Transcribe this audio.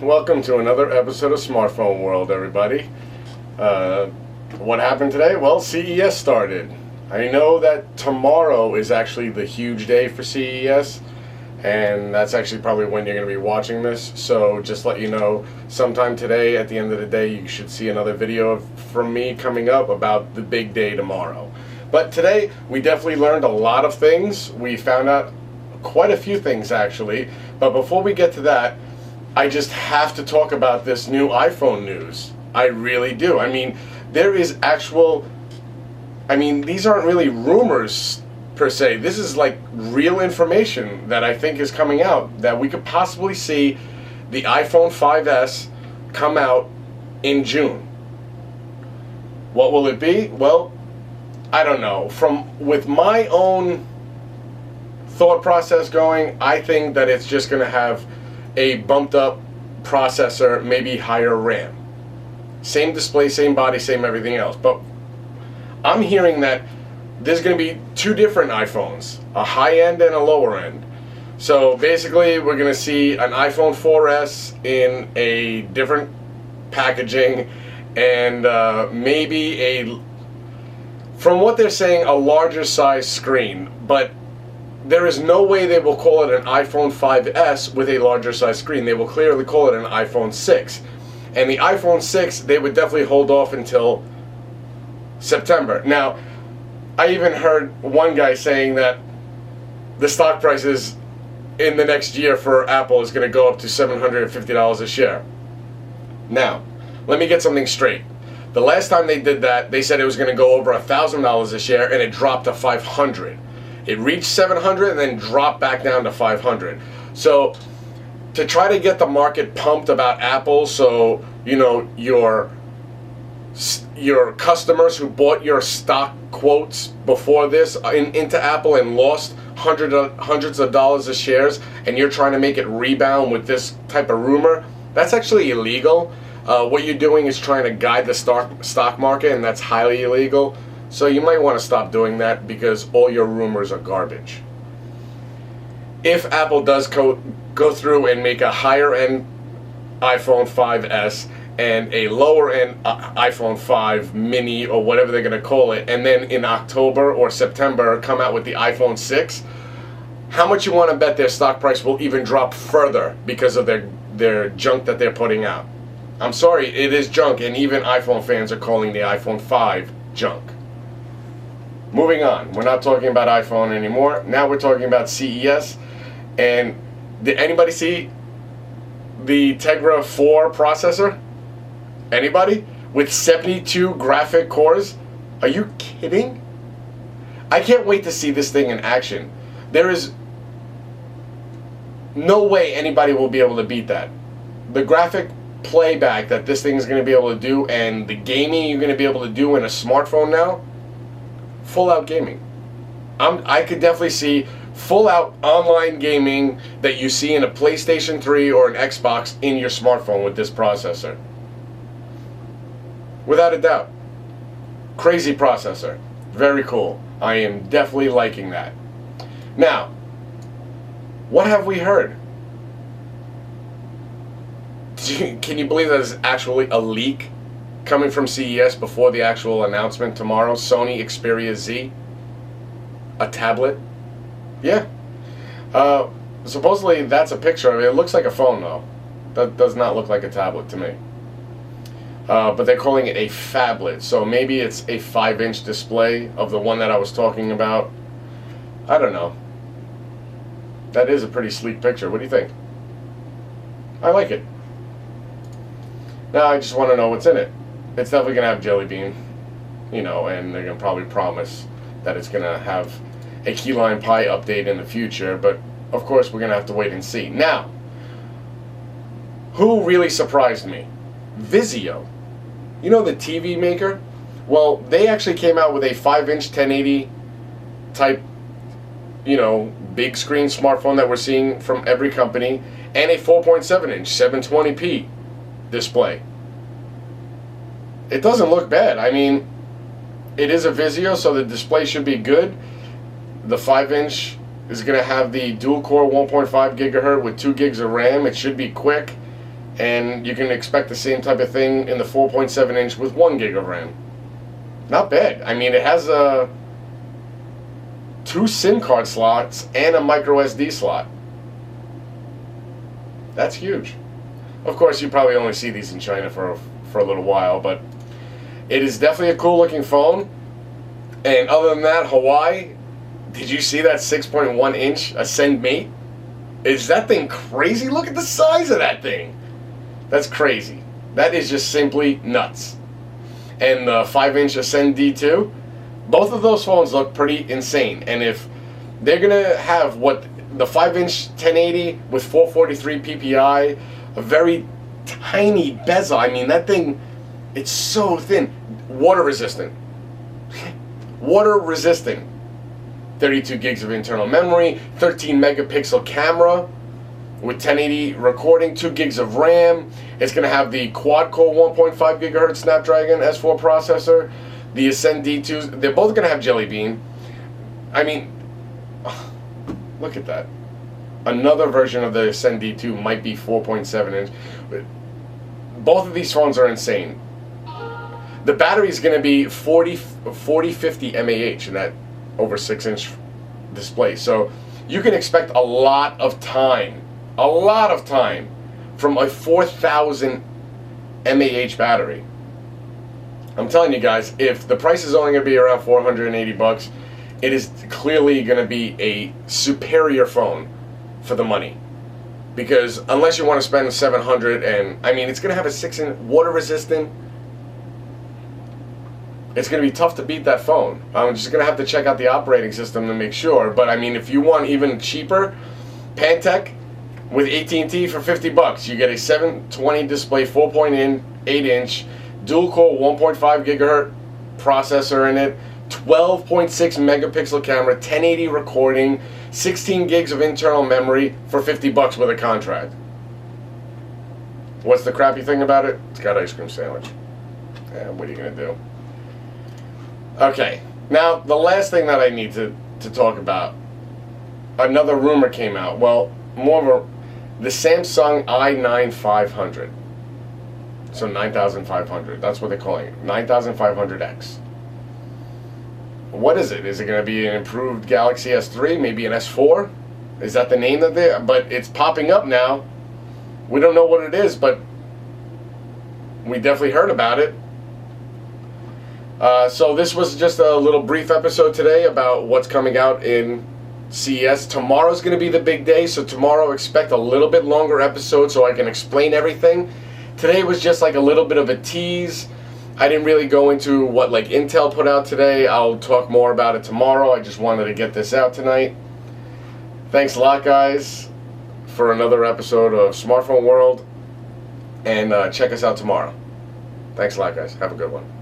Welcome to another episode of Smartphone World, everybody. What happened today? Well, CES started. I know that tomorrow is actually the huge day for CES, and that's actually probably when you're going to be watching this. So just let you know, sometime today, at the end of the day, you should see another video from me coming up about the big day tomorrow. But today, we definitely learned a lot of things. We found out quite a few things, actually. But before we get to that, I just have to talk about this new iPhone news. I really do. I mean, there is actual... I mean, these aren't really rumors, per se. This is like real information that I think is coming out, that we could possibly see the iPhone 5S come out in June. What will it be? Well, I don't know. With my own thought process going, I think that it's just going to have a bumped up processor, maybe higher RAM. Same display, same body, same everything else. But I'm hearing that there's going to be two different iPhones, a high end and a lower end. So basically we're going to see an iPhone 4S in a different packaging and maybe from what they're saying, a larger size screen. But there is no way they will call it an iPhone 5S with a larger size screen. They will clearly call it an iPhone 6. And the iPhone 6, they would definitely hold off until September. Now, I even heard one guy saying that the stock prices in the next year for Apple is going to go up to $750 a share. Now, let me get something straight. The last time they did that, they said it was going to go over $1,000 a share, and it dropped to $500. It reached $700 and then dropped back down to $500. So to try to get the market pumped about Apple, so you know your customers who bought your stock quotes before this into Apple and lost hundreds of dollars of shares, and you're trying to make it rebound with this type of rumor, that's actually illegal. What you're doing is trying to guide the stock market, and that's highly illegal. So you might want to stop doing that because all your rumors are garbage. If Apple does go through and make a higher end iPhone 5S and a lower end iPhone 5 mini or whatever they're going to call it, and then in October or September come out with the iPhone 6, how much you want to bet their stock price will even drop further because of their junk that they're putting out? I'm sorry, it is junk, and even iPhone fans are calling the iPhone 5 junk. Moving on, we're not talking about iPhone anymore. Now we're talking about CES. And did anybody see the Tegra 4 processor? Anybody? With 72 graphic cores? Are you kidding? I can't wait to see this thing in action. There is no way anybody will be able to beat that. The graphic playback that this thing is going to be able to do, and the gaming you're going to be able to do in a smartphone now, full out gaming. I could definitely see full out online gaming that you see in a PlayStation 3 or an Xbox in your smartphone with this processor. Without a doubt. Crazy processor. Very cool. I am definitely liking that. Now, what have we heard? Can you believe that is actually a leak coming from CES before the actual announcement tomorrow? Sony Xperia Z, a tablet. Yeah. Supposedly that's a picture of it. It looks like a phone though. That does not look like a tablet to me. But they're calling it a phablet, so maybe it's a 5-inch display of the one that I was talking about. I don't know. That is a pretty sleek picture. What do you think? I like it. Now I just want to know what's in it. It's definitely going to have Jelly Bean, you know, and they're going to probably promise that it's going to have a key lime pie update in the future, but of course we're going to have to wait and see. Now, who really surprised me? Vizio. You know the TV maker? Well, they actually came out with a 5-inch 1080 type, you know, big screen smartphone that we're seeing from every company, and a 4.7-inch 720p display. It doesn't look bad. I mean, it is a Vizio, so the display should be good. The 5-inch is going to have the dual-core 1.5 gigahertz with 2 gigs of RAM. It should be quick. And you can expect the same type of thing in the 4.7 inch with 1 gig of RAM. Not bad. I mean, it has 2 SIM card slots and a micro SD slot. That's huge. Of course, you probably only see these in China for a little while, but it is definitely a cool looking phone. And other than that, Huawei, did you see that 6.1 inch Ascend Mate? Is that thing crazy? Look at the size of that thing. That's crazy. That is just simply nuts. And the 5-inch Ascend D2, both of those phones look pretty insane. And if they're going to have what the 5-inch 1080 with 443 PPI, a very tiny bezel. I mean, that thing, it's so thin. Water resistant. Water resistant. 32 gigs of internal memory, 13 megapixel camera with 1080 recording, 2 gigs of RAM. It's going to have the quad-core 1.5 gigahertz Snapdragon S4 processor. The Ascend D2s, they're both going to have Jelly Bean. I mean, look at that. Another version of the Ascend D2 might be 4.7 inch. Both of these phones are insane. The battery is going to be 4050 mAh in that over 6-inch display. So you can expect a lot of time from a 4000 mAh battery. I'm telling you guys, if the price is only going to be around $480, it is clearly going to be a superior phone for the money. Because unless you want to spend $700, and I mean, it's going to have a 6-inch water resistant. It's going to be tough to beat that phone. I'm just going to have to check out the operating system to make sure. But I mean, if you want even cheaper, Pantech with AT&T for $50, you get a 720 display, 4.8 inch, dual core 1.5 gigahertz processor in it, 12.6 megapixel camera, 1080 recording, 16 gigs of internal memory for $50 with a contract. What's the crappy thing about it? It's got ice cream sandwich. Yeah, what are you going to do? Okay, now the last thing that I need to talk about, another rumor came out. Well, more of the Samsung i9500. So 9500, that's what they're calling it, 9500X. What is it? Is it going to be an improved Galaxy S3, maybe an S4? Is that the name that they, but it's popping up now. We don't know what it is, but we definitely heard about it. So this was just a little brief episode today about what's coming out in CES. Tomorrow's going to be the big day, so tomorrow expect a little bit longer episode so I can explain everything. Today was just like a little bit of a tease. I didn't really go into what like Intel put out today. I'll talk more about it tomorrow. I just wanted to get this out tonight. Thanks a lot, guys, for another episode of Smartphone World, and check us out tomorrow. Thanks a lot, guys. Have a good one.